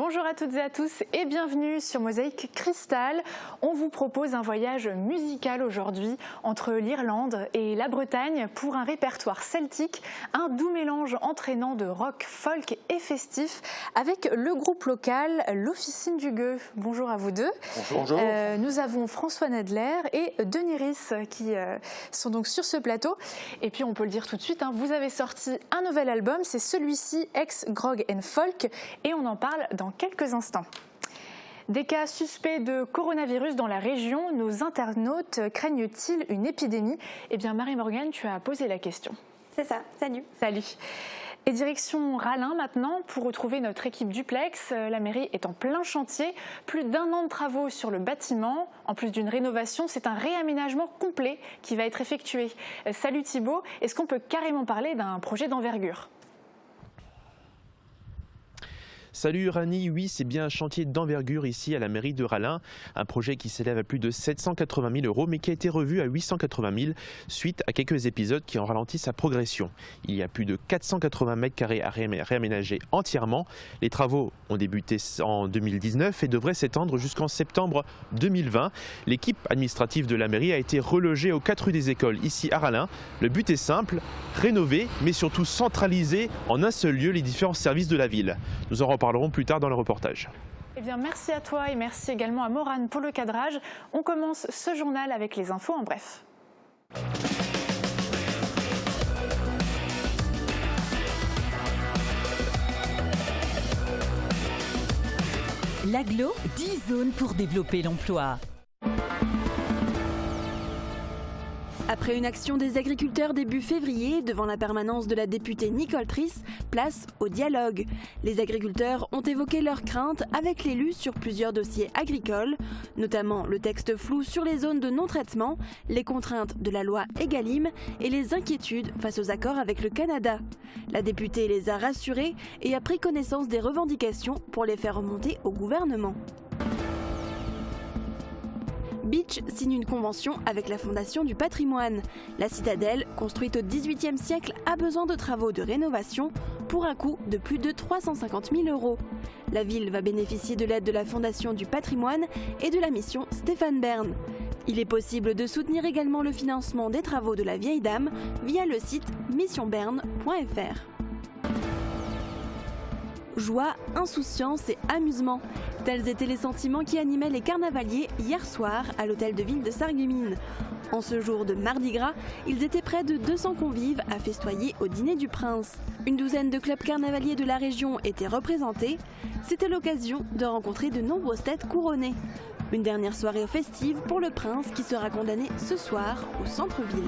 Bonjour à toutes et à tous et bienvenue sur Mosaïque Cristal. On vous propose un voyage musical aujourd'hui entre l'Irlande et la Bretagne pour un répertoire celtique, un doux mélange entraînant de rock, folk et festif avec le groupe local l'Officine du Gueux. Bonjour à vous deux. Bonjour. Nous avons François Nadler et Denis Riss qui sont donc sur ce plateau. Et puis on peut le dire tout de suite, vous avez sorti un nouvel album, c'est celui-ci, Ex Grog and Folk, et on en parle dans quelques instants. Des cas suspects de coronavirus dans la région, nos internautes craignent-ils une épidémie ? Eh bien Marie-Morgane, tu as posé la question. C'est ça, salut. Salut. Et direction Rallin maintenant pour retrouver notre équipe duplex. La mairie est en plein chantier. Plus d'1 an de travaux sur le bâtiment. En plus d'une rénovation, c'est un réaménagement complet qui va être effectué. Salut Thibaut, est-ce qu'on peut carrément parler d'un projet d'envergure ? Salut Rani, oui c'est bien un chantier d'envergure ici à la mairie de Rallin, un projet qui s'élève à plus de 780 000 € mais qui a été revu à 880 000 suite à quelques épisodes qui ont ralenti sa progression. Il y a plus de 480 mètres carrés à réaménager entièrement. Les travaux ont débuté en 2019 et devraient s'étendre jusqu'en septembre 2020. L'équipe administrative de la mairie a été relogée aux 4 rues des Écoles ici à Rallin. Le but est simple, rénover mais surtout centraliser en un seul lieu les différents services de la ville. Nous en reparlerons plus tard dans le reportage. Eh bien, merci à toi et merci également à Morane pour le cadrage. On commence ce journal avec les infos en bref. L'Agglo, 10 zones pour développer l'emploi. Après une action des agriculteurs début février devant la permanence de la députée Nicole Triss, place au dialogue. Les agriculteurs ont évoqué leurs craintes avec l'élu sur plusieurs dossiers agricoles, notamment le texte flou sur les zones de non-traitement, les contraintes de la loi Egalim et les inquiétudes face aux accords avec le Canada. La députée les a rassurés et a pris connaissance des revendications pour les faire remonter au gouvernement. Beach signe une convention avec la Fondation du patrimoine. La citadelle, construite au XVIIIe siècle, a besoin de travaux de rénovation pour un coût de plus de 350 000 €. La ville va bénéficier de l'aide de la Fondation du patrimoine et de la mission Stéphane Bern. Il est possible de soutenir également le financement des travaux de la vieille dame via le site missionberne.fr. Joie, insouciance et amusement. Tels étaient les sentiments qui animaient les carnavaliers hier soir à l'hôtel de ville de Sarreguemines. En ce jour de Mardi Gras, ils étaient près de 200 convives à festoyer au dîner du Prince. Une douzaine de clubs carnavaliers de la région étaient représentés. C'était l'occasion de rencontrer de nombreuses têtes couronnées. Une dernière soirée festive pour le Prince qui sera condamné ce soir au centre-ville.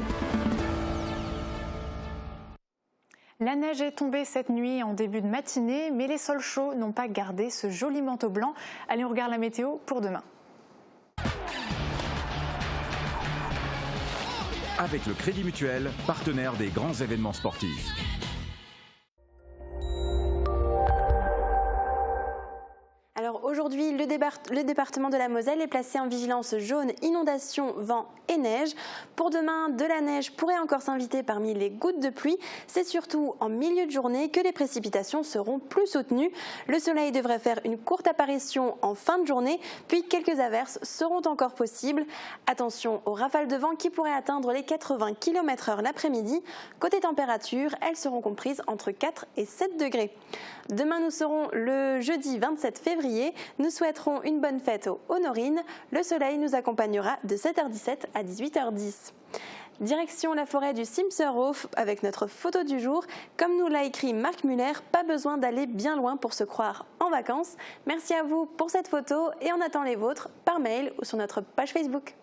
La neige est tombée cette nuit en début de matinée, mais les sols chauds n'ont pas gardé ce joli manteau blanc. Allez, on regarde la météo pour demain. Avec le Crédit Mutuel, partenaire des grands événements sportifs. Alors aujourd'hui, le département de la Moselle est placé en vigilance jaune, inondation, vent et neige. Pour demain, de la neige pourrait encore s'inviter parmi les gouttes de pluie. C'est surtout en milieu de journée que les précipitations seront plus soutenues. Le soleil devrait faire une courte apparition en fin de journée, puis quelques averses seront encore possibles. Attention aux rafales de vent qui pourraient atteindre les 80 km/h l'après-midi. Côté température, elles seront comprises entre 4 et 7 degrés. Demain, nous serons le jeudi 27 février. Nous souhaiterons une bonne fête aux Honorines. Le soleil nous accompagnera de 7h17 à 18h10. Direction la forêt du Simserhof avec notre photo du jour. Comme nous l'a écrit Marc Muller, pas besoin d'aller bien loin pour se croire en vacances. Merci à vous pour cette photo et on attend les vôtres par mail ou sur notre page Facebook.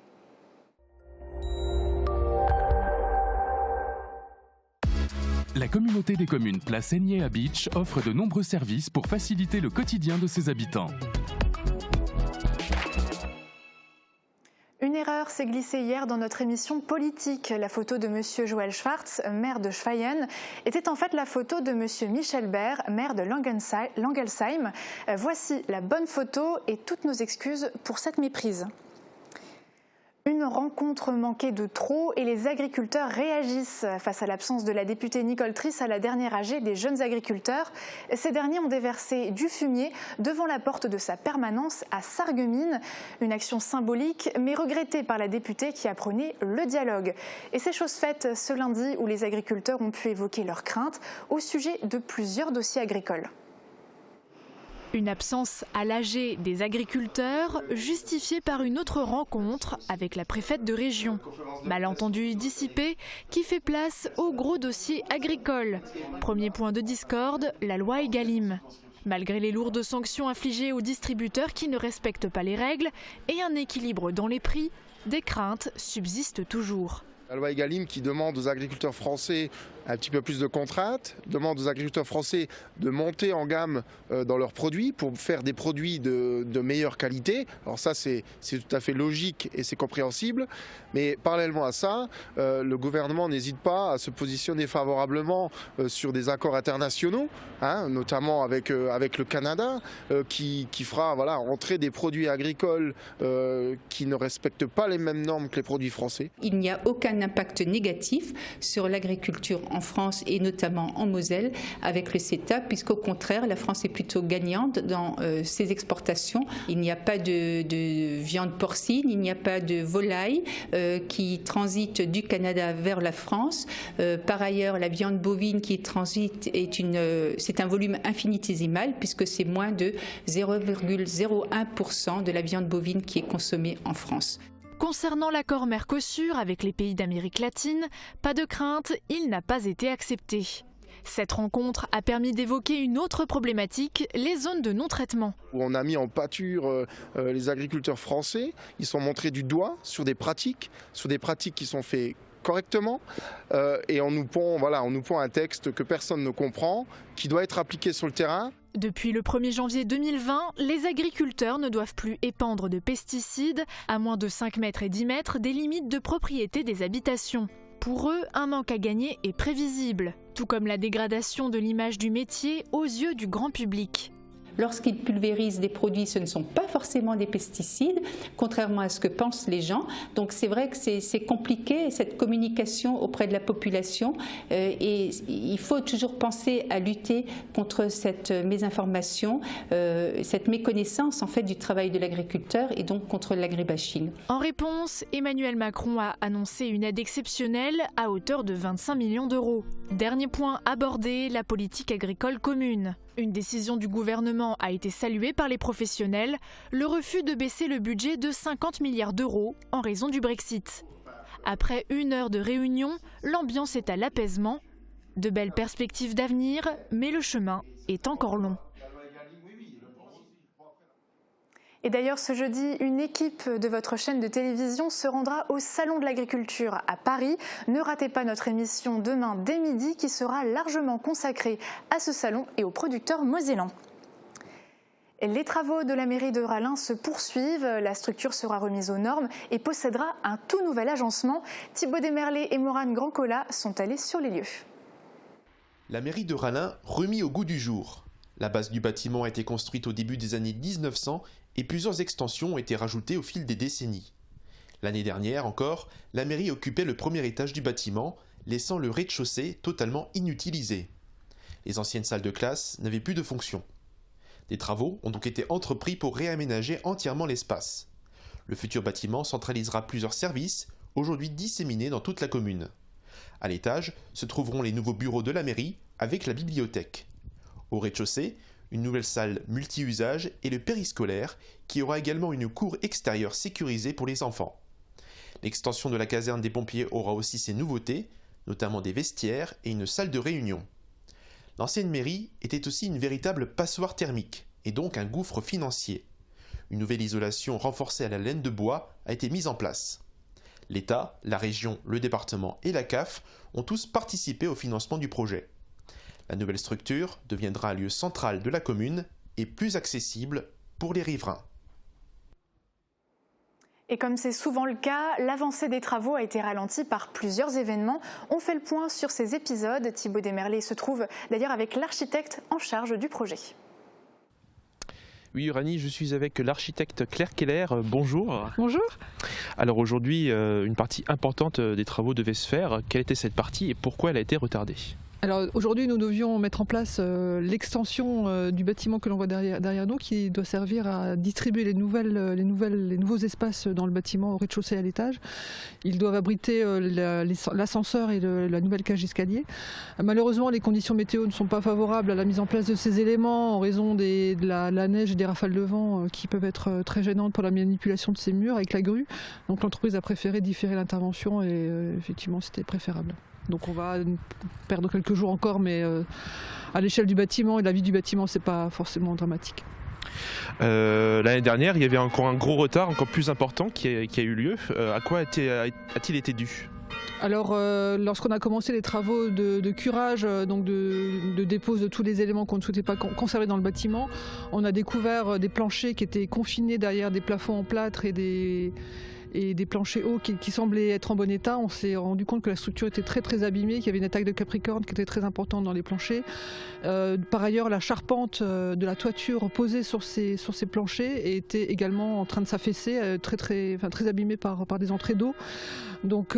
La communauté des communes Place Aigné à Beach offre de nombreux services pour faciliter le quotidien de ses habitants. Une erreur s'est glissée hier dans notre émission politique. La photo de M. Joël Schwartz, maire de Schweyen, était en fait la photo de M. Michel Baer, maire de Langelsheim. Voici la bonne photo et toutes nos excuses pour cette méprise. Une rencontre manquée de trop et les agriculteurs réagissent face à l'absence de la députée Nicole Triss à la dernière AG des jeunes agriculteurs. Ces derniers ont déversé du fumier devant la porte de sa permanence à Sarreguemines. Une action symbolique mais regrettée par la députée qui apprenait le dialogue. Et c'est chose faite ce lundi où les agriculteurs ont pu évoquer leurs craintes au sujet de plusieurs dossiers agricoles. Une absence à l'AG des agriculteurs justifiée par une autre rencontre avec la préfète de région. Malentendu dissipé qui fait place au gros dossier agricole. Premier point de discorde, la loi Egalim. Malgré les lourdes sanctions infligées aux distributeurs qui ne respectent pas les règles et un équilibre dans les prix, des craintes subsistent toujours. La loi Egalim qui demande aux agriculteurs français un petit peu plus de contraintes, demande aux agriculteurs français de monter en gamme dans leurs produits pour faire des produits de meilleure qualité. Alors ça c'est tout à fait logique et c'est compréhensible, mais parallèlement à ça, le gouvernement n'hésite pas à se positionner favorablement sur des accords internationaux, notamment avec le Canada, qui fera entrer des produits agricoles qui ne respectent pas les mêmes normes que les produits français. Il n'y a aucun impact négatif sur l'agriculture en France et notamment en Moselle avec le CETA, puisqu'au contraire, la France est plutôt gagnante dans ses exportations. Il n'y a pas de viande porcine, il n'y a pas de volaille qui transite du Canada vers la France. Par ailleurs, la viande bovine qui transite c'est un volume infinitésimal puisque c'est moins de 0,01% de la viande bovine qui est consommée en France. Concernant l'accord Mercosur avec les pays d'Amérique latine, pas de crainte, il n'a pas été accepté. Cette rencontre a permis d'évoquer une autre problématique, les zones de non-traitement. On a mis en pâture les agriculteurs français, ils sont montrés du doigt sur des pratiques qui sont faites correctement et on nous pond un texte que personne ne comprend, qui doit être appliqué sur le terrain. Depuis le 1er janvier 2020, les agriculteurs ne doivent plus épandre de pesticides à moins de 5 mètres et 10 mètres des limites de propriété des habitations. Pour eux, un manque à gagner est prévisible, tout comme la dégradation de l'image du métier aux yeux du grand public. Lorsqu'ils pulvérisent des produits, ce ne sont pas forcément des pesticides, contrairement à ce que pensent les gens. Donc c'est vrai que c'est compliqué, cette communication auprès de la population. Et il faut toujours penser à lutter contre cette mésinformation, cette méconnaissance en fait du travail de l'agriculteur et donc contre l'agribashing. En réponse, Emmanuel Macron a annoncé une aide exceptionnelle à hauteur de 25 millions d'euros. Dernier point abordé, la politique agricole commune. Une décision du gouvernement a été saluée par les professionnels, le refus de baisser le budget de 50 milliards d'euros en raison du Brexit. Après 1 heure de réunion, l'ambiance est à l'apaisement. De belles perspectives d'avenir, mais le chemin est encore long. Et d'ailleurs, ce jeudi, une équipe de votre chaîne de télévision se rendra au Salon de l'Agriculture à Paris. Ne ratez pas notre émission demain dès midi qui sera largement consacrée à ce salon et aux producteurs mosellans. Les travaux de la mairie de Rallin se poursuivent. La structure sera remise aux normes et possédera un tout nouvel agencement. Thibaut Desmerlet et Morane Grandcola sont allés sur les lieux. La mairie de Rallin remis au goût du jour. La base du bâtiment a été construite au début des années 1900 et plusieurs extensions ont été rajoutées au fil des décennies. L'année dernière encore, la mairie occupait le premier étage du bâtiment, laissant le rez-de-chaussée totalement inutilisé. Les anciennes salles de classe n'avaient plus de fonction. Des travaux ont donc été entrepris pour réaménager entièrement l'espace. Le futur bâtiment centralisera plusieurs services, aujourd'hui disséminés dans toute la commune. À l'étage se trouveront les nouveaux bureaux de la mairie avec la bibliothèque. Au rez-de-chaussée, une nouvelle salle multi-usage et le périscolaire qui aura également une cour extérieure sécurisée pour les enfants. L'extension de la caserne des pompiers aura aussi ses nouveautés, notamment des vestiaires et une salle de réunion. L'ancienne mairie était aussi une véritable passoire thermique et donc un gouffre financier. Une nouvelle isolation renforcée à la laine de bois a été mise en place. L'État, la région, le département et la CAF ont tous participé au financement du projet. La nouvelle structure deviendra un lieu central de la commune et plus accessible pour les riverains. Et comme c'est souvent le cas, l'avancée des travaux a été ralentie par plusieurs événements. On fait le point sur ces épisodes. Thibaut Desmerlet se trouve d'ailleurs avec l'architecte en charge du projet. Oui, Uranie, je suis avec l'architecte Claire Keller. Bonjour. Bonjour. Alors aujourd'hui, une partie importante des travaux devait se faire. Quelle était cette partie et pourquoi elle a été retardée ? Alors aujourd'hui, nous devions mettre en place l'extension du bâtiment que l'on voit derrière nous, qui doit servir à distribuer les nouveaux espaces dans le bâtiment au rez-de-chaussée et à l'étage. Ils doivent abriter l'ascenseur et la nouvelle cage d'escalier. Malheureusement, les conditions météo ne sont pas favorables à la mise en place de ces éléments en raison de la neige et des rafales de vent qui peuvent être très gênantes pour la manipulation de ces murs avec la grue. Donc l'entreprise a préféré différer l'intervention et effectivement, c'était préférable. Donc on va perdre quelques jours encore, mais à l'échelle du bâtiment et de la vie du bâtiment, c'est pas forcément dramatique. L'année dernière, il y avait encore un gros retard, encore plus important, qui a eu lieu. À quoi a-t-il été dû ? Alors, lorsqu'on a commencé les travaux de curage, donc de dépose de tous les éléments qu'on ne souhaitait pas conserver dans le bâtiment, on a découvert des planchers qui étaient confinés derrière des plafonds en plâtre et des planchers hauts qui semblaient être en bon état. On s'est rendu compte que la structure était très très abîmée, qu'il y avait une attaque de capricorne qui était très importante dans les planchers. Par ailleurs, la charpente de la toiture posée sur ces planchers était également en train de s'affaisser, très abîmée par des entrées d'eau. Donc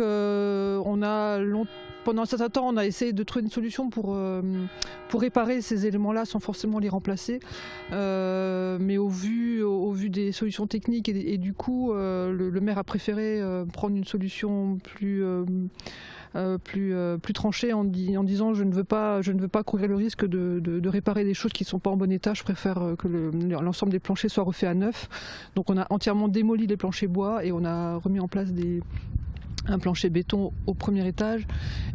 pendant un certain temps, on a essayé de trouver une solution pour réparer ces éléments-là sans forcément les remplacer. Mais au vu des solutions techniques et du coup, le maire a préféré prendre une solution plus tranchée en disant je ne veux pas courir le risque de réparer des choses qui ne sont pas en bon état. Je préfère que l'ensemble des planchers soit refait à neuf. Donc on a entièrement démoli les planchers bois et on a remis en place un plancher béton au premier étage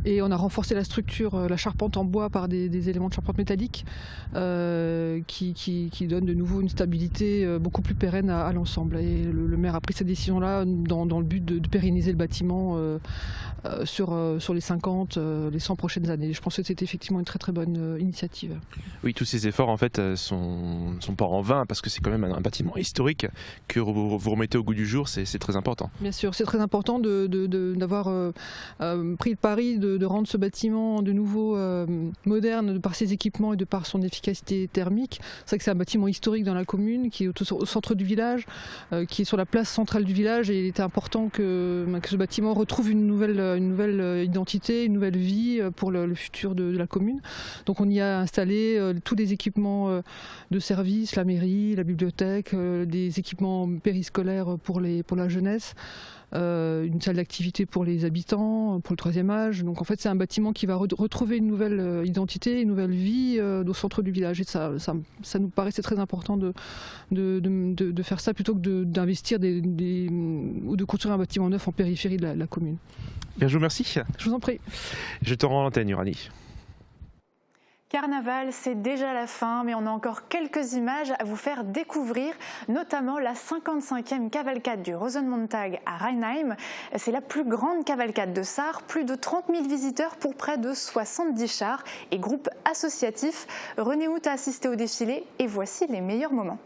et on a renforcé la structure, la charpente en bois par des éléments de charpente métallique qui donnent de nouveau une stabilité beaucoup plus pérenne à l'ensemble. Et le maire a pris cette décision-là dans le but de pérenniser le bâtiment sur les 100 prochaines années. Je pense que c'était effectivement une très très bonne initiative. Oui, tous ces efforts en fait sont pas en vain parce que c'est quand même un bâtiment historique que vous remettez au goût du jour, c'est très important. Bien sûr, c'est très important d'avoir pris le pari de rendre ce bâtiment de nouveau moderne par ses équipements et de par son efficacité thermique. C'est vrai que c'est un bâtiment historique dans la commune qui est au centre du village, qui est sur la place centrale du village et il était important que ce bâtiment retrouve une nouvelle identité, une nouvelle vie pour le futur de la commune. Donc on y a installé tous les équipements de service, la mairie, la bibliothèque, des équipements périscolaires pour la jeunesse. Une salle d'activité pour les habitants, pour le 3e âge. Donc en fait c'est un bâtiment qui va retrouver une nouvelle identité, une nouvelle vie au centre du village. Et ça nous paraissait très important de faire ça plutôt que d'investir ou de construire un bâtiment neuf en périphérie de la commune. Bien, je vous remercie. Je vous en prie. Je te rends l'antenne, Uranie. Carnaval, c'est déjà la fin, mais on a encore quelques images à vous faire découvrir, notamment la 55e cavalcade du Rosenmontag à Rheinheim. C'est la plus grande cavalcade de Sarre, plus de 30 000 visiteurs pour près de 70 chars et groupes associatifs. René Hout a assisté au défilé et voici les meilleurs moments.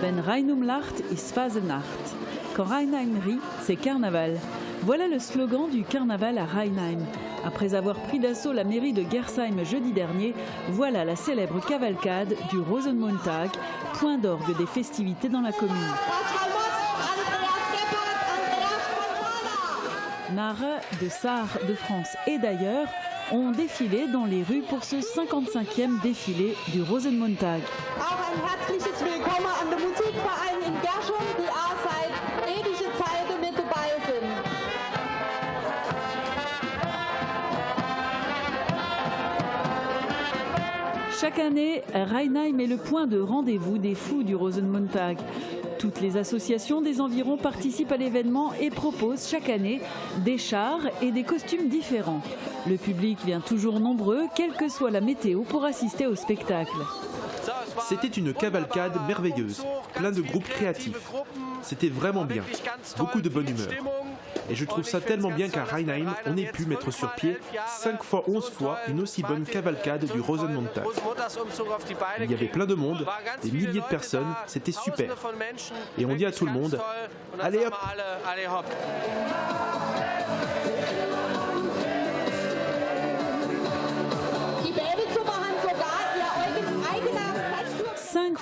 Wenn Rheinum lacht, ist Phasenacht. Quand Rheinheim rit, c'est carnaval. Voilà le slogan du carnaval à Rheinheim. Après avoir pris d'assaut la mairie de Gersheim jeudi dernier, voilà la célèbre cavalcade du Rosenmontag, point d'orgue des festivités dans la commune. Narre de Sarre, de France et d'ailleurs ont défilé dans les rues pour ce 55e défilé du Rosenmontag. Chaque année, Rheinheim est le point de rendez-vous des fous du Rosenmontag. Toutes les associations des environs participent à l'événement et proposent chaque année des chars et des costumes différents. Le public vient toujours nombreux, quelle que soit la météo, pour assister au spectacle. C'était une cavalcade merveilleuse, plein de groupes créatifs. C'était vraiment bien, beaucoup de bonne humeur. Et je trouve ça tellement bien qu'à Rheinheim, on ait pu mettre sur pied 5 fois 11 fois une aussi bonne cavalcade du Rosenmontag. Il y avait plein de monde, des milliers de personnes, c'était super. Et on dit à tout le monde, allez hop!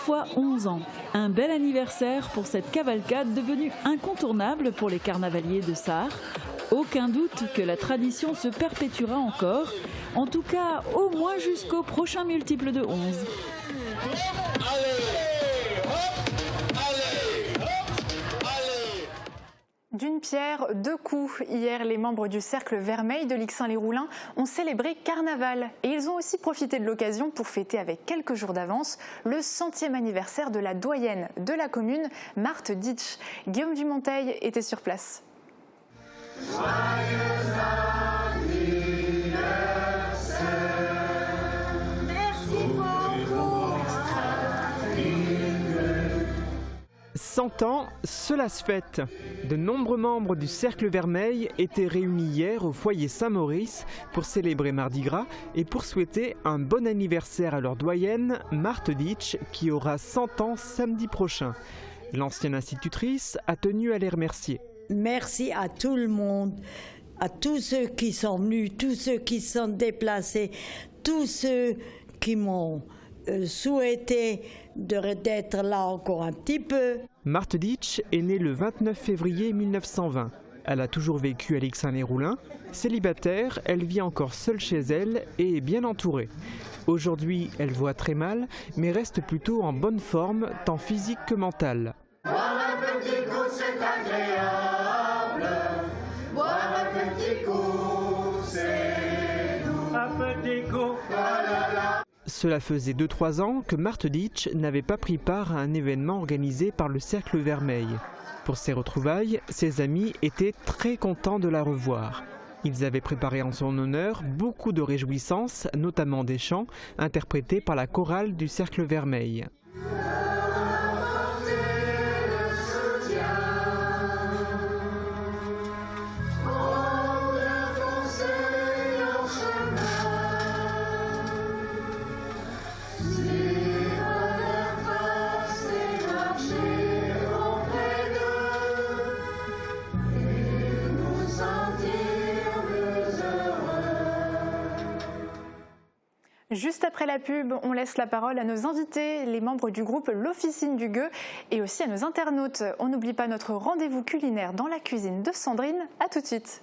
fois 11 ans. Un bel anniversaire pour cette cavalcade devenue incontournable pour les carnavaliers de Sarre. Aucun doute que la tradition se perpétuera encore, en tout cas au moins jusqu'au prochain multiple de 11. D'une pierre, deux coups. Hier, les membres du Cercle Vermeil de Lixin-les-Roulins ont célébré Carnaval. Et ils ont aussi profité de l'occasion pour fêter avec quelques jours d'avance le 100e anniversaire de la doyenne de la commune, Marthe Ditsch. Guillaume Dumonteil était sur place. Joyeux anniversaire. Merci beaucoup. 100 ans, cela se fête. De nombreux membres du Cercle Vermeil étaient réunis hier au foyer Saint-Maurice pour célébrer Mardi Gras et pour souhaiter un bon anniversaire à leur doyenne, Marthe Ditsch, qui aura 100 ans samedi prochain. L'ancienne institutrice a tenu à les remercier. Merci à tout le monde, à tous ceux qui sont venus, tous ceux qui sont déplacés, tous ceux qui m'ont souhaité d'être là encore un petit peu. Marthe Ditsch est née le 29 février 1920. Elle a toujours vécu à Lixin-les-Roulins. Célibataire, elle vit encore seule chez elle et est bien entourée. Aujourd'hui, elle voit très mal, mais reste plutôt en bonne forme, tant physique que mentale. Boire un petit coup, c'est agréable. Boire un petit coup, c'est doux. Un petit coup, voilà. Cela faisait 2-3 ans que Marthe Ditsch n'avait pas pris part à un événement organisé par le Cercle Vermeil. Pour ces retrouvailles, ses amis étaient très contents de la revoir. Ils avaient préparé en son honneur beaucoup de réjouissances, notamment des chants interprétés par la chorale du Cercle Vermeil. Juste après la pub, on laisse la parole à nos invités, les membres du groupe L'Officine du Gueux, et aussi à nos internautes. On n'oublie pas notre rendez-vous culinaire dans la cuisine de Sandrine. À tout de suite.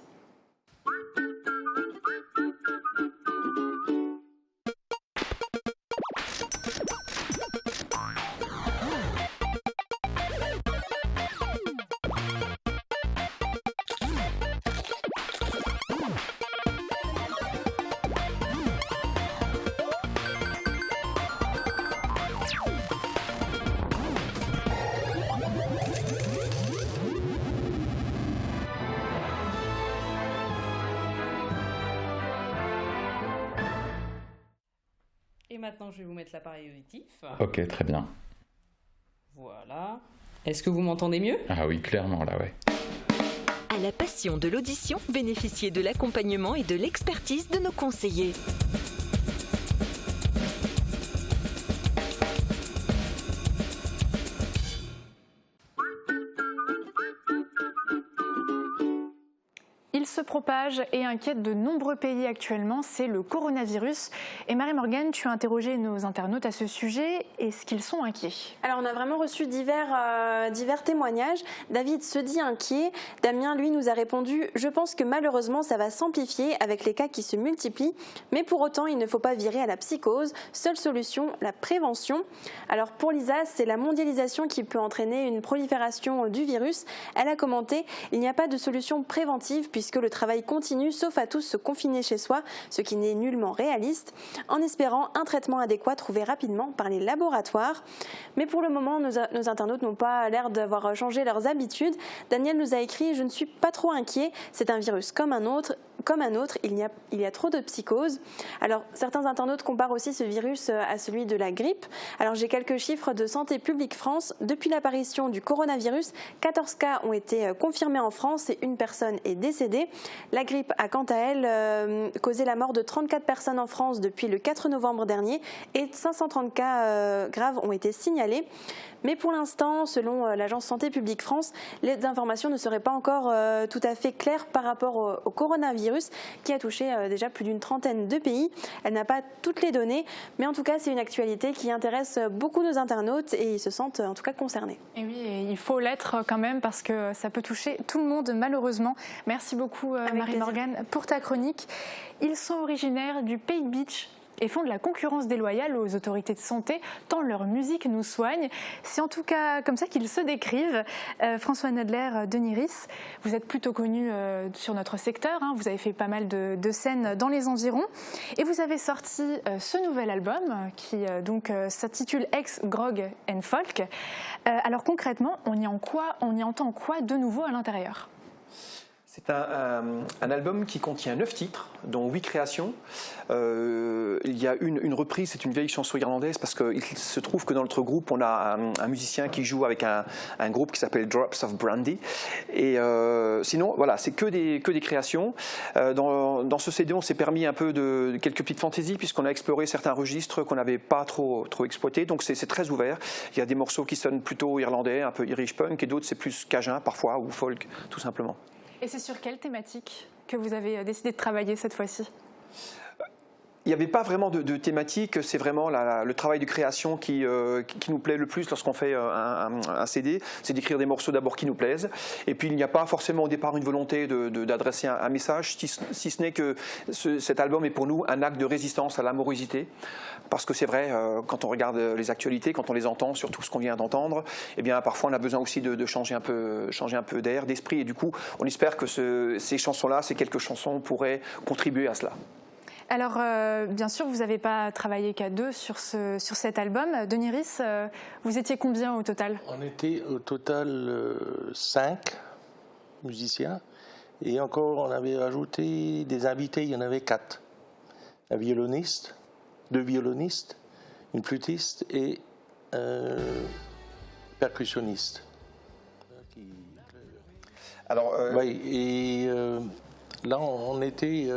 Et maintenant, je vais vous mettre l'appareil auditif. Ok, très bien. Voilà. Est-ce que vous m'entendez mieux? Ah oui, clairement, là, ouais. À la passion de l'audition, bénéficiez de l'accompagnement et de l'expertise de nos conseillers. Il se propage et inquiète de nombreux pays actuellement, c'est le coronavirus. Et Marie-Morgane, tu as interrogé nos internautes à ce sujet. Est-ce qu'ils sont inquiets? Alors on a vraiment reçu divers témoignages. David se dit inquiet. Damien, lui, nous a répondu « Je pense que malheureusement ça va s'amplifier avec les cas qui se multiplient, mais pour autant il ne faut pas virer à la psychose. Seule solution, la prévention. » Alors pour Lisa, c'est la mondialisation qui peut entraîner une prolifération du virus. Elle a commenté « Il n'y a pas de solution préventive puisque le travail continue, sauf à tous se confiner chez soi, ce qui n'est nullement réaliste, en espérant un traitement adéquat trouvé rapidement par les laboratoires. » Mais pour le moment, nos internautes n'ont pas l'air d'avoir changé leurs habitudes. Daniel nous a écrit « Je ne suis pas trop inquiet, c'est un virus comme un autre, il y a trop de psychose. » Alors, certains internautes comparent aussi ce virus à celui de la grippe. Alors, j'ai quelques chiffres de Santé publique France. Depuis l'apparition du coronavirus, 14 cas ont été confirmés en France et une personne est décédée. confinés. La grippe a quant à elle causé la mort de 34 personnes en France depuis le 4 novembre dernier et 530 cas graves ont été signalés. Mais pour l'instant, selon l'Agence Santé publique France, les informations ne seraient pas encore tout à fait claires par rapport au coronavirus qui a touché déjà plus d'une trentaine de pays. Elle n'a pas toutes les données, mais en tout cas, c'est une actualité qui intéresse beaucoup nos internautes et ils se sentent en tout cas concernés. Et oui, et il faut l'être quand même parce que ça peut toucher tout le monde malheureusement. Merci beaucoup Marie-Morgane pour ta chronique. Ils sont originaires du Pays de Bitche et font de la concurrence déloyale aux autorités de santé, tant leur musique nous soigne. C'est en tout cas comme ça qu'ils se décrivent. François Nadler, Denis Ris, vous êtes plutôt connu sur notre secteur, hein. Vous avez fait pas mal de scènes dans les environs et vous avez sorti ce nouvel album qui s'intitule Ex Grog and Folk. Alors concrètement, on y entend quoi de nouveau à l'intérieur ? C'est un album qui contient 9 titres, dont 8 créations. Il y a une reprise, c'est une vieille chanson irlandaise, parce qu'il se trouve que dans notre groupe, on a un musicien qui joue avec un groupe qui s'appelle Drops of Brandy. Et sinon, voilà, c'est que des créations. Dans ce CD, on s'est permis un peu de quelques petites fantaisies, puisqu'on a exploré certains registres qu'on n'avait pas trop exploités. Donc c'est très ouvert. Il y a des morceaux qui sonnent plutôt irlandais, un peu Irish punk, et d'autres c'est plus cajun parfois, ou folk, tout simplement. Et c'est sur quelle thématique que vous avez décidé de travailler cette fois-ci ? Il n'y avait pas vraiment de thématique, c'est vraiment le travail de création qui nous plaît le plus lorsqu'on fait un CD, c'est d'écrire des morceaux d'abord qui nous plaisent, et puis il n'y a pas forcément au départ une volonté d'adresser un message, si ce n'est que cet album est pour nous un acte de résistance à l'amorosité, parce que c'est vrai, quand on regarde les actualités, quand on les entend, surtout ce qu'on vient d'entendre, eh bien parfois on a besoin aussi de changer un peu d'air, d'esprit, et du coup on espère que ces chansons-là, ces quelques chansons pourraient contribuer à cela. Alors, bien sûr, vous n'avez pas travaillé qu'à deux sur cet album. Denis Ris, vous étiez combien au total ? On était au total 5 musiciens. Et encore, on avait ajouté des invités, il y en avait 4. Un violoniste, 2 violonistes, une flûtiste et un percussionniste. Alors, oui, et... là, on était...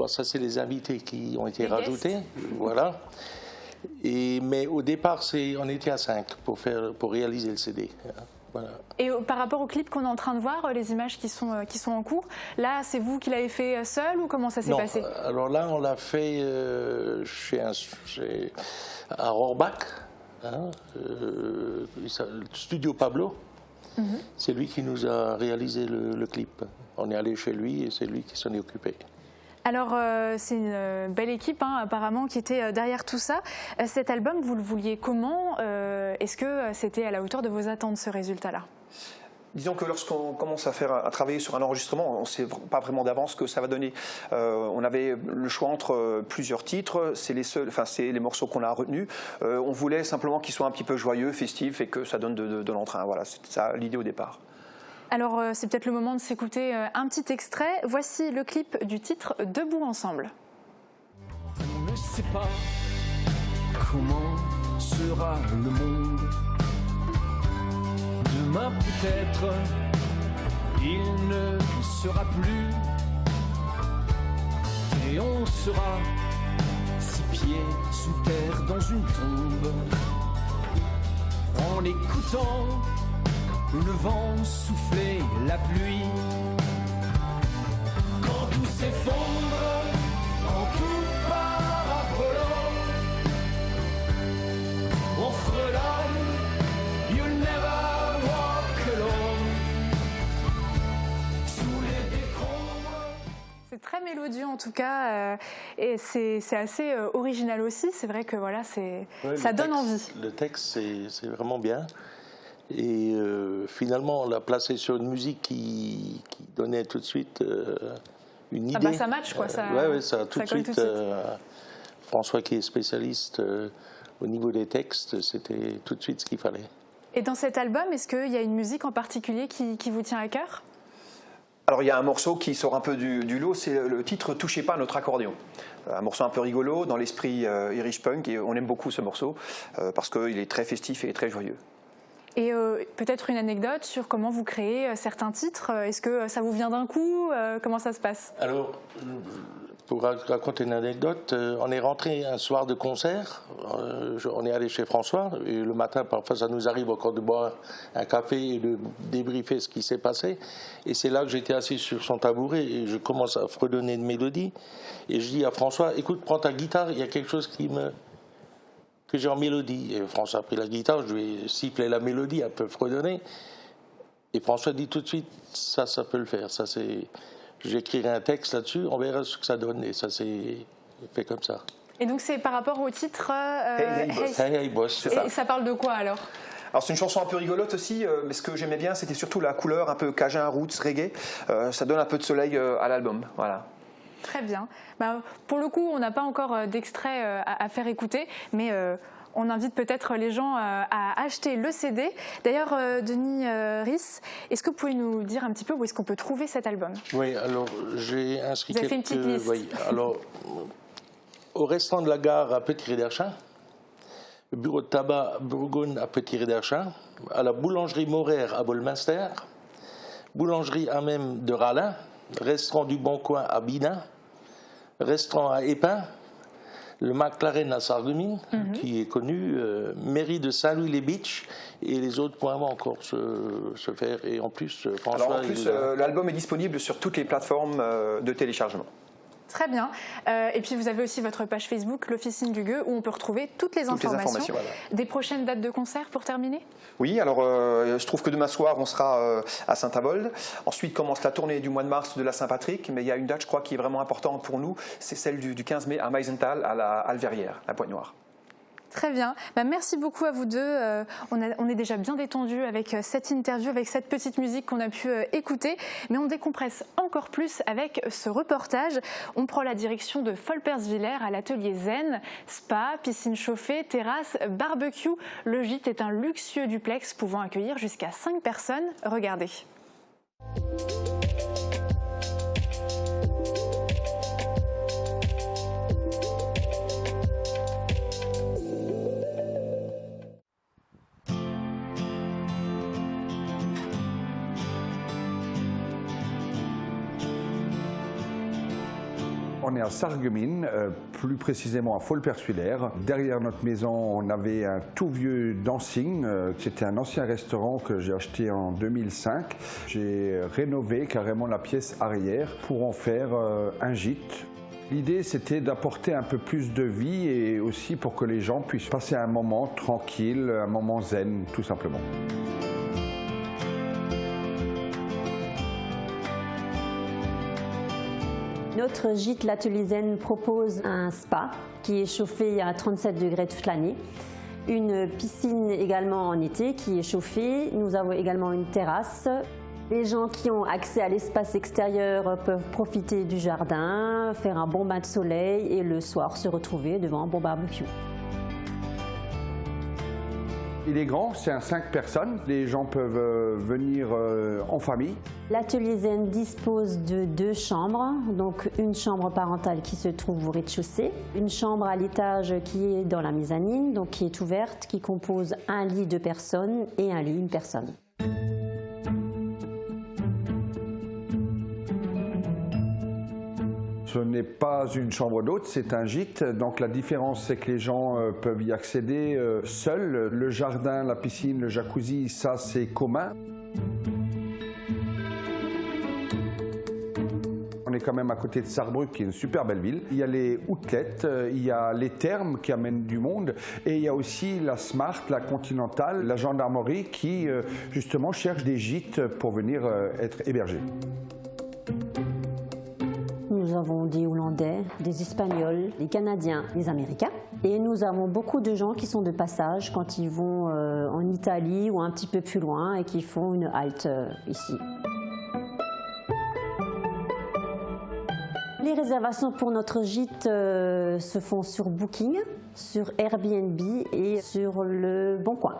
ça, c'est les invités qui ont été rajoutés. Voilà. Mais au départ, on était à 5 pour réaliser le CD. Voilà. Et par rapport au clip qu'on est en train de voir, les images qui sont en cours, là, c'est vous qui l'avez fait seul ou comment ça s'est passé ? Alors là, on l'a fait à Rohrbach, le studio Pablo. C'est lui qui nous a réalisé le clip. On est allé chez lui et c'est lui qui s'en est occupé. Alors, c'est une belle équipe, apparemment, qui était derrière tout ça. Cet album, vous le vouliez comment ? Est-ce que c'était à la hauteur de vos attentes, ce résultat-là ? Disons que lorsqu'on commence à travailler sur un enregistrement, on ne sait pas vraiment d'avance ce que ça va donner. On avait le choix entre plusieurs titres, c'est les morceaux qu'on a retenus. On voulait simplement qu'ils soient un petit peu joyeux, festifs et que ça donne de l'entrain. Voilà, c'était ça l'idée au départ. Alors, c'est peut-être le moment de s'écouter un petit extrait. Voici le clip du titre « Debout ensemble ». On ne sait pas comment sera le monde. Demain peut-être, il ne sera plus. Et on sera 6 pieds sous terre dans une tombe. En écoutant le vent souffler, la pluie. Quand tout s'effondre, quand tout part à volant, on frelonne, you'll never walk alone. Sous les décombres. C'est très mélodieux en tout cas, et c'est assez original aussi. C'est vrai que voilà, ça donne envie. Le texte, c'est vraiment bien. Et finalement, on l'a placé sur une musique qui donnait tout de suite une idée. Ça match quoi. Ça tout de suite. François qui est spécialiste au niveau des textes, c'était tout de suite ce qu'il fallait. Et dans cet album, est-ce qu'il y a une musique en particulier qui vous tient à cœur ? Alors il y a un morceau qui sort un peu du lot, c'est le titre « Touchez pas à notre accordéon ». Un morceau un peu rigolo, dans l'esprit Irish punk, et on aime beaucoup ce morceau parce qu'il est très festif et très joyeux. Et peut-être une anecdote sur comment vous créez certains titres. Est-ce que ça vous vient d'un coup? Comment ça se passe? Alors, pour raconter une anecdote, on est rentré un soir de concert, on est allé chez François, et le matin, parfois ça nous arrive encore de boire un café et de débriefer ce qui s'est passé, et c'est là que j'étais assis sur son tabouret, et je commence à fredonner une mélodie, et je dis à François, écoute, prends ta guitare, il y a quelque chose que j'ai en mélodie. Et François a pris la guitare, je lui ai sifflé la mélodie, un peu fredonner, et François dit tout de suite, ça peut le faire, ça c'est... J'écrirai un texte là-dessus, on verra ce que ça donne, et ça s'est fait comme ça. Et donc c'est par rapport au titre Hey Boss. Et ça parle de quoi alors? Alors c'est une chanson un peu rigolote aussi, mais ce que j'aimais bien c'était surtout la couleur un peu cajun, roots, reggae. Ça donne un peu de soleil à l'album, voilà. Très bien. Pour le coup, on n'a pas encore d'extrait à faire écouter, mais on invite peut-être les gens à acheter le CD. D'ailleurs, Denis Ries, est-ce que vous pouvez nous dire un petit peu où est-ce qu'on peut trouver cet album? Oui, alors j'ai inscrit Vous avez fait une petite liste. Oui, alors au restaurant de la gare à Petit-Riderchin, le bureau de tabac Bourgogne à Petit-Riderchin, à la boulangerie Moraire à Bolminster, boulangerie Hamem de Rallin, restaurant du Bon Coin à Binin, restaurant à Épin, le McLaren à Sarreguemines, qui est connu, mairie de Saint-Louis-les-Bitches, et les autres points vont encore se faire. Et en plus, François... Alors en plus, l'album est disponible sur toutes les plateformes de téléchargement. Très bien. Et puis vous avez aussi votre page Facebook, l'Officine du Gueux, où on peut retrouver toutes les informations. Voilà. Des prochaines dates de concert pour terminer? Oui, alors je trouve que demain soir, on sera à Saint-Avold. Ensuite commence la tournée du mois de mars de la Saint-Patrick, mais il y a une date, je crois, qui est vraiment importante pour nous, c'est celle du 15 mai à Meisenthal, à la Alverrière, la Pointe-Noire. Très bien. Merci beaucoup à vous deux. On est déjà bien détendu avec cette interview, avec cette petite musique qu'on a pu écouter. Mais on décompresse encore plus avec ce reportage. On prend la direction de Folperswiller à l'atelier Zen. Spa, piscine chauffée, terrasse, barbecue. Le gîte est un luxueux duplex pouvant accueillir jusqu'à 5 personnes. Regardez. On est à Sarreguemines, plus précisément à Folperswiller. Derrière notre maison, on avait un tout vieux dancing. C'était un ancien restaurant que j'ai acheté en 2005. J'ai rénové carrément la pièce arrière pour en faire un gîte. L'idée, c'était d'apporter un peu plus de vie et aussi pour que les gens puissent passer un moment tranquille, un moment zen, tout simplement. Notre gîte, l'atelier Zen, propose un spa qui est chauffé à 37 degrés toute l'année. Une piscine également en été qui est chauffée. Nous avons également une terrasse. Les gens qui ont accès à l'espace extérieur peuvent profiter du jardin, faire un bon bain de soleil et le soir se retrouver devant un bon barbecue. Il est grand, c'est un 5 personnes. Les gens peuvent venir en famille. L'atelier Zen dispose de 2 chambres, donc une chambre parentale qui se trouve au rez-de-chaussée, une chambre à l'étage qui est dans la mezzanine, donc qui est ouverte, qui compose un lit 2 personnes et un lit 1 personne. Ce n'est pas une chambre d'hôte, c'est un gîte. Donc la différence, c'est que les gens peuvent y accéder seuls. Le jardin, la piscine, le jacuzzi, ça c'est commun. On est quand même à côté de Sarrebruck, qui est une super belle ville. Il y a les outlets, il y a les thermes qui amènent du monde, et il y a aussi la Smart, la Continentale, la gendarmerie qui justement cherche des gîtes pour venir être hébergés. Nous avons des Hollandais, des Espagnols, des Canadiens, des Américains. Et nous avons beaucoup de gens qui sont de passage quand ils vont en Italie ou un petit peu plus loin et qui font une halte ici. Les réservations pour notre gîte se font sur Booking, sur Airbnb et sur le Bon Coin.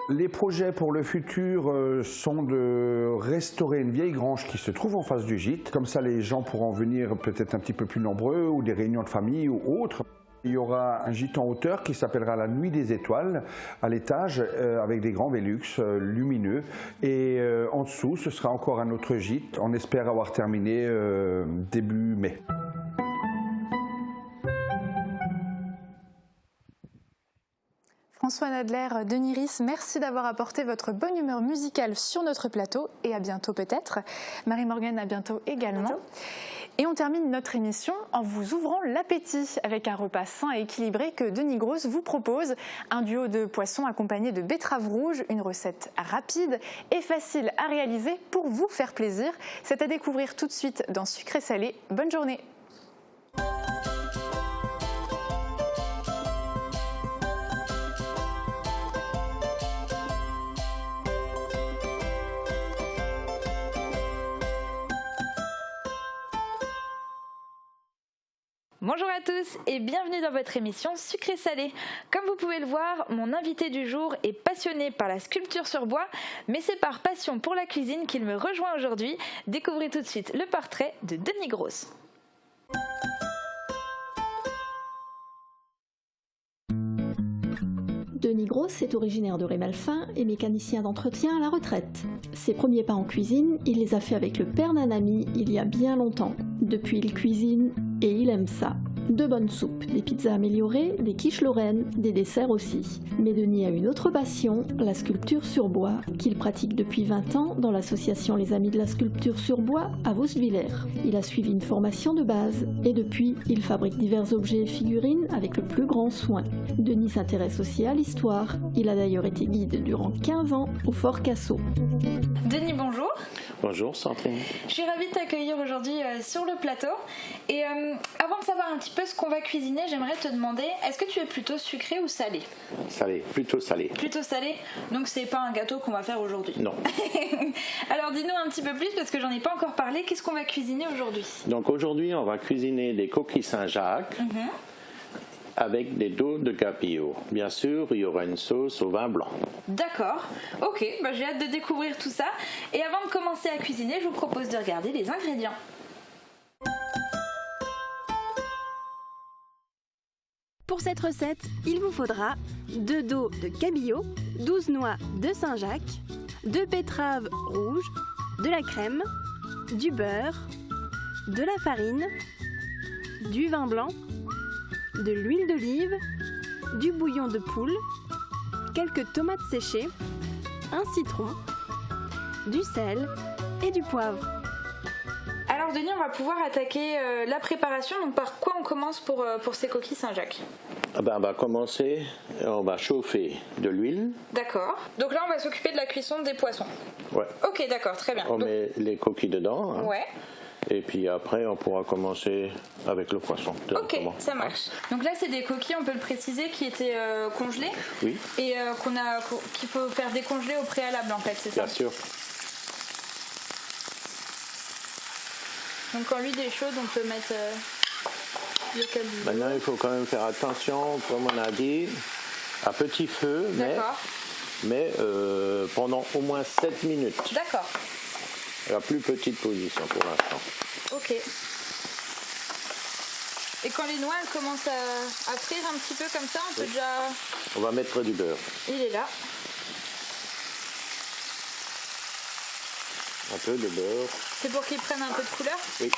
Les projets pour le futur sont de restaurer une vieille grange qui se trouve en face du gîte. Comme ça, les gens pourront venir peut-être un petit peu plus nombreux ou des réunions de famille ou autres. Il y aura un gîte en hauteur qui s'appellera la Nuit des Étoiles à l'étage avec des grands Velux lumineux. Et en dessous, ce sera encore un autre gîte. On espère avoir terminé début mai. François Nadler, Denis Ris, merci d'avoir apporté votre bonne humeur musicale sur notre plateau et à bientôt peut-être. Marie-Morgane, à bientôt également. Et on termine notre émission en vous ouvrant l'appétit avec un repas sain et équilibré que Denis Grosse vous propose. Un duo de poissons accompagné de betteraves rouges, une recette rapide et facile à réaliser pour vous faire plaisir. C'est à découvrir tout de suite dans Sucré Salé. Bonne journée. Bonjour à tous et bienvenue dans votre émission Sucré Salé. Comme vous pouvez le voir, mon invité du jour est passionné par la sculpture sur bois, mais c'est par passion pour la cuisine qu'il me rejoint aujourd'hui. Découvrez tout de suite le portrait de Denis Grosse. Denis Grosse est originaire de Rémalfin et mécanicien d'entretien à la retraite. Ses premiers pas en cuisine, il les a fait avec le père d'un ami il y a bien longtemps. Depuis, il cuisine et il aime ça. De bonnes soupes, des pizzas améliorées, des quiches lorraines, des desserts aussi. Mais Denis a une autre passion, la sculpture sur bois, qu'il pratique depuis 20 ans dans l'association Les Amis de la Sculpture sur Bois à Vosvillers. Il a suivi une formation de base et depuis, il fabrique divers objets et figurines avec le plus grand soin. Denis s'intéresse aussi à l'histoire. Il a d'ailleurs été guide durant 15 ans au Fort Cassot. Denis, bonjour. Bonjour Sandrine. Je suis ravie de t'accueillir aujourd'hui sur le plateau. Et avant de savoir un petit peu ce qu'on va cuisiner, j'aimerais te demander, est-ce que tu es plutôt sucré ou salé ? Salé, plutôt salé. Plutôt salé, donc c'est pas un gâteau qu'on va faire aujourd'hui. Non. Alors dis-nous un petit peu plus parce que j'en ai pas encore parlé, qu'est-ce qu'on va cuisiner aujourd'hui ? Donc aujourd'hui on va cuisiner des coquilles Saint-Jacques avec des dos de capillo. Bien sûr, il y aura une sauce au vin blanc. D'accord, ok, j'ai hâte de découvrir tout ça. Et avant de commencer à cuisiner, je vous propose de regarder les ingrédients. Pour cette recette, il vous faudra 2 dos de cabillaud, 12 noix de Saint-Jacques, 2 betteraves rouges, de la crème, du beurre, de la farine, du vin blanc, de l'huile d'olive, du bouillon de poule, quelques tomates séchées, un citron, du sel et du poivre. Alors Denis, on va pouvoir attaquer la préparation. Donc par quoi on commence pour ces coquilles Saint-Jacques ? On va commencer, on va chauffer de l'huile. D'accord. Donc là, on va s'occuper de la cuisson des poissons. Ouais. Ok, d'accord, très bien. On met les coquilles dedans. Hein. Ouais. Et puis après, on pourra commencer avec le poisson. Ok, ça marche. Donc là, c'est des coquilles, on peut le préciser, qui étaient congelées. Oui. Et qu'il faut faire décongeler au préalable, en fait, c'est ça ? Bien sûr. Donc quand l'huile est chaude, on peut mettre le cabillaud. Maintenant, il faut quand même faire attention, comme on a dit, à petit feu, mais pendant au moins 7 minutes. D'accord. La plus petite position pour l'instant. Ok. Et quand les noix elles commencent à frire un petit peu comme ça, on peut déjà... On va mettre du beurre. Il est là. Un peu de beurre. C'est pour qu'ils prennent un peu de couleur ? Oui.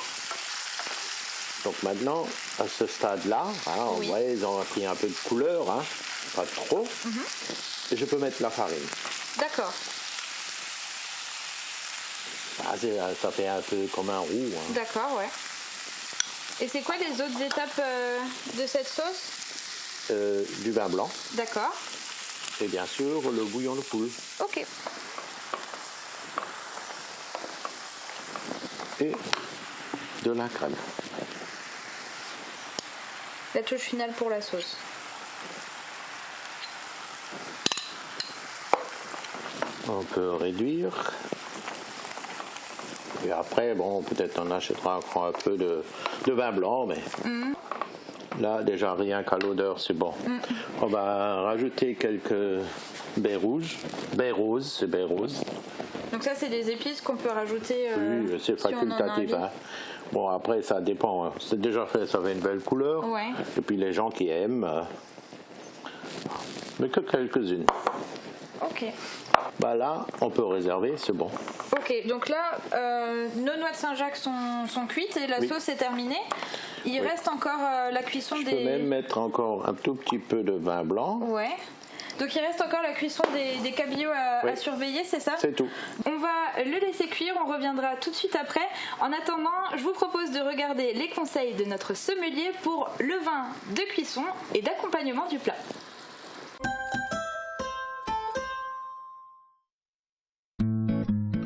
Donc maintenant, à ce stade-là, on voit, ils ont pris un peu de couleur, pas trop. Et je peux mettre la farine. D'accord. Ça fait un peu comme un roux. D'accord, ouais. Et c'est quoi les autres étapes de cette sauce ? Du vin blanc. D'accord. Et bien sûr, le bouillon de poule. Ok. Et de la crème. La touche finale pour la sauce. On peut réduire. Et après, peut-être on achètera encore un peu de vin blanc, mais là, déjà, rien qu'à l'odeur, c'est bon. On va rajouter quelques baies rouges. Baies roses, c'est baies roses. Donc ça, c'est des épices qu'on peut rajouter oui, c'est facultatif. Bon, après, ça dépend. Hein. C'est déjà fait, ça fait une belle couleur. Ouais. Et puis les gens qui aiment, mais que quelques-unes. Ok. Bah là, on peut réserver, c'est bon. Ok, donc là, nos noix de Saint-Jacques sont cuites et la sauce est terminée. Il reste encore la cuisson Je peux même mettre encore un tout petit peu de vin blanc. Ouais. Donc il reste encore la cuisson des cabillaud à surveiller, c'est ça? C'est tout. On va le laisser cuire, on reviendra tout de suite après. En attendant, je vous propose de regarder les conseils de notre sommelier pour le vin de cuisson et d'accompagnement du plat.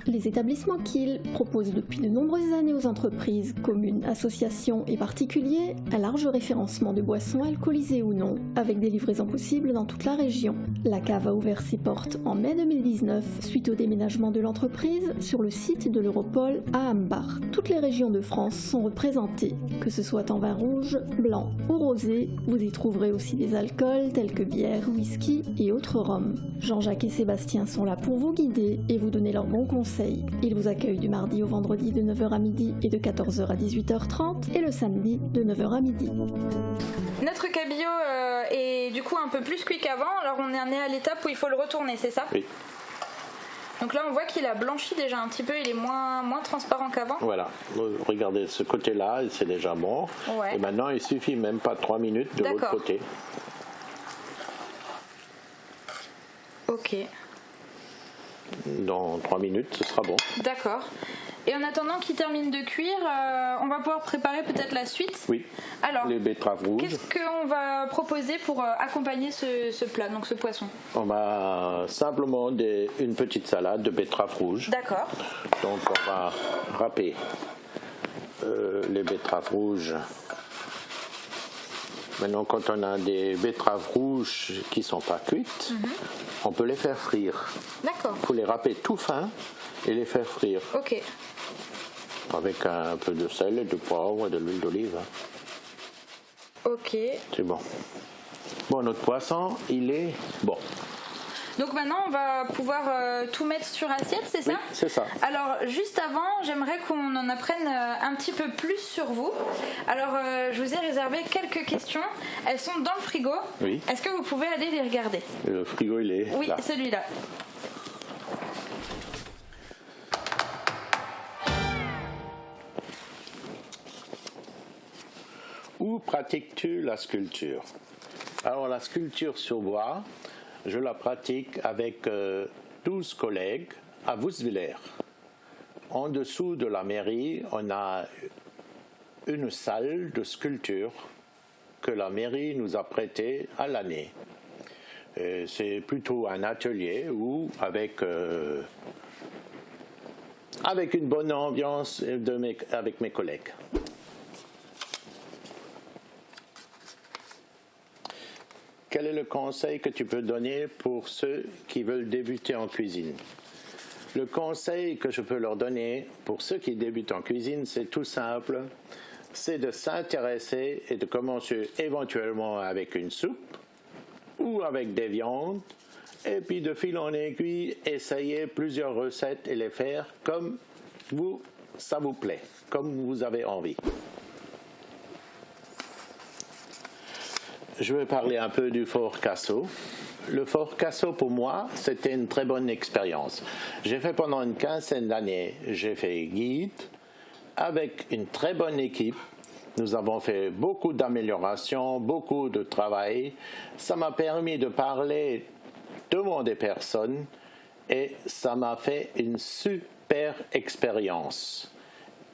Les établissements Kiel proposent depuis de nombreuses années aux entreprises, communes, associations et particuliers un large référencement de boissons alcoolisées ou non, avec des livraisons possibles dans toute la région. La cave a ouvert ses portes en mai 2019 suite au déménagement de l'entreprise sur le site de l'Europol à Hambach. Toutes les régions de France sont représentées, que ce soit en vin rouge, blanc ou rosé. Vous y trouverez aussi des alcools tels que bière, whisky et autres rhums. Jean-Jacques et Sébastien sont là pour vous guider et vous donner leurs bons conseils. Ils vous accueillent du mardi au vendredi de 9h à midi et de 14h à 18h30 et le samedi de 9h à midi. Notre cabillaud est du coup un peu plus cuit qu'avant, alors on en est à l'étape où il faut le retourner, c'est ça? Oui. Donc là on voit qu'il a blanchi déjà un petit peu, il est moins transparent qu'avant. Voilà, regardez ce côté-là, c'est déjà bon. Ouais. Et maintenant il suffit même pas 3 minutes de l'autre côté. Ok. Dans 3 minutes, ce sera bon. D'accord. Et en attendant qu'il termine de cuire, on va pouvoir préparer peut-être la suite. Oui. Alors, les betteraves rouges. Qu'est-ce qu'on va proposer pour accompagner ce plat, donc ce poisson? On va simplement une petite salade de betteraves rouges. D'accord. Donc on va râper les betteraves rouges. Maintenant, quand on a des betteraves rouges qui ne sont pas cuites, on peut les faire frire. D'accord. Il faut les râper tout fin et les faire frire. Ok. Avec un peu de sel, de poivre et de l'huile d'olive. Ok. C'est bon. Bon, notre poisson, il est bon. Donc maintenant, on va pouvoir tout mettre sur assiette, c'est ça? Oui, c'est ça. Alors, juste avant, j'aimerais qu'on en apprenne un petit peu plus sur vous. Alors, je vous ai réservé quelques questions. Elles sont dans le frigo. Oui. Est-ce que vous pouvez aller les regarder? Le frigo, il est Oui, là. celui-là. Où pratiques-tu la sculpture? Alors, la sculpture sur bois, je la pratique avec 12 collègues à Woeswiller. En dessous de la mairie, on a une salle de sculpture que la mairie nous a prêtée à l'année. C'est plutôt un atelier où, avec une bonne ambiance avec mes collègues. Quel est le conseil que tu peux donner pour ceux qui veulent débuter en cuisine? Le conseil que je peux leur donner pour ceux qui débutent en cuisine, c'est tout simple. C'est de s'intéresser et de commencer éventuellement avec une soupe ou avec des viandes. Et puis de fil en aiguille, essayer plusieurs recettes et les faire comme ça vous plaît, comme vous avez envie. Je vais parler un peu du Fort Cassot. Le Fort Cassot, pour moi, c'était une très bonne expérience. J'ai fait pendant une quinzaine d'années, j'ai fait guide avec une très bonne équipe. Nous avons fait beaucoup d'améliorations, beaucoup de travail. Ça m'a permis de parler devant des personnes et ça m'a fait une super expérience.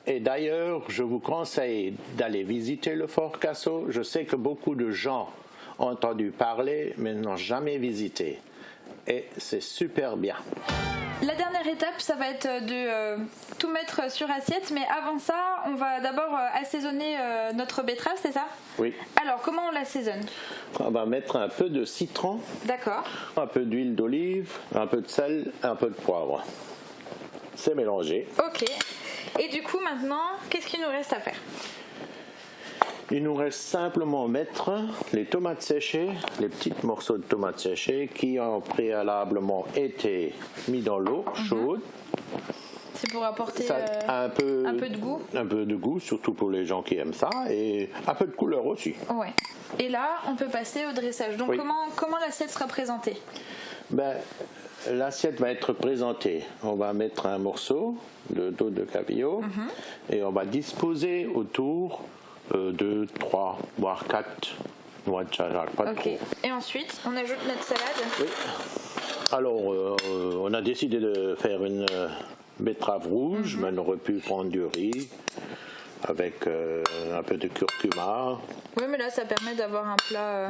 Et d'ailleurs, je vous conseille d'aller visiter le Fort Cassot. Je sais que beaucoup de gens ont entendu parler, mais n'ont jamais visité. Et c'est super bien. La dernière étape, ça va être de tout mettre sur assiette. Mais avant ça, on va d'abord assaisonner notre betterave, c'est ça? Oui. Alors, comment on l'assaisonne? On va mettre un peu de citron. D'accord. Un peu d'huile d'olive, un peu de sel, un peu de poivre. C'est mélangé. Ok. Et du coup, maintenant, qu'est-ce qu'il nous reste à faire? Il nous reste simplement mettre les tomates séchées, les petits morceaux de tomates séchées qui ont préalablement été mis dans l'eau chaude. pour apporter un peu de goût. Un peu de goût, surtout pour les gens qui aiment ça, et un peu de couleur aussi. Ouais. Et là, on peut passer au dressage. Donc Oui. comment l'assiette sera présentée? L'assiette va être présentée. On va mettre un morceau de dos de cabillaud et on va disposer autour 2, 3, voire 4 noix de chajac, pas trop. Et ensuite, on ajoute notre salade. Oui. Alors, on a décidé de faire une betterave rouge, mais on aurait pu prendre du riz avec un peu de curcuma. Oui, mais là, ça permet d'avoir un plat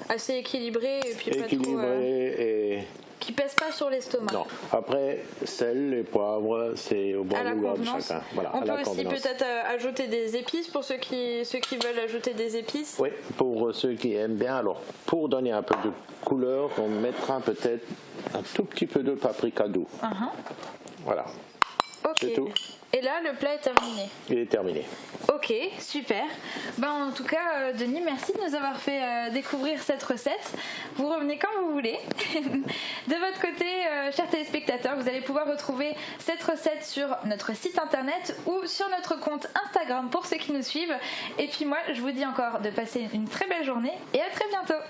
assez équilibré et puis pas trop... et qui pèse pas sur l'estomac. non. Après, sel et poivre, c'est au bon à la vouloir de convenance. chacun. Voilà, on à peut la aussi convenance. peut-être ajouter des épices pour ceux qui veulent ajouter des épices. Oui, pour ceux qui aiment bien. Alors, pour donner un peu de couleur, on mettra peut-être un tout petit peu de paprika doux. Voilà. Ok. C'est tout. Et là, le plat est terminé. Il est terminé. Ok, super. En tout cas, Denis, merci de nous avoir fait découvrir cette recette. Vous revenez quand vous voulez. De votre côté, chers téléspectateurs, vous allez pouvoir retrouver cette recette sur notre site internet ou sur notre compte Instagram pour ceux qui nous suivent. Et puis moi, je vous dis encore de passer une très belle journée et à très bientôt.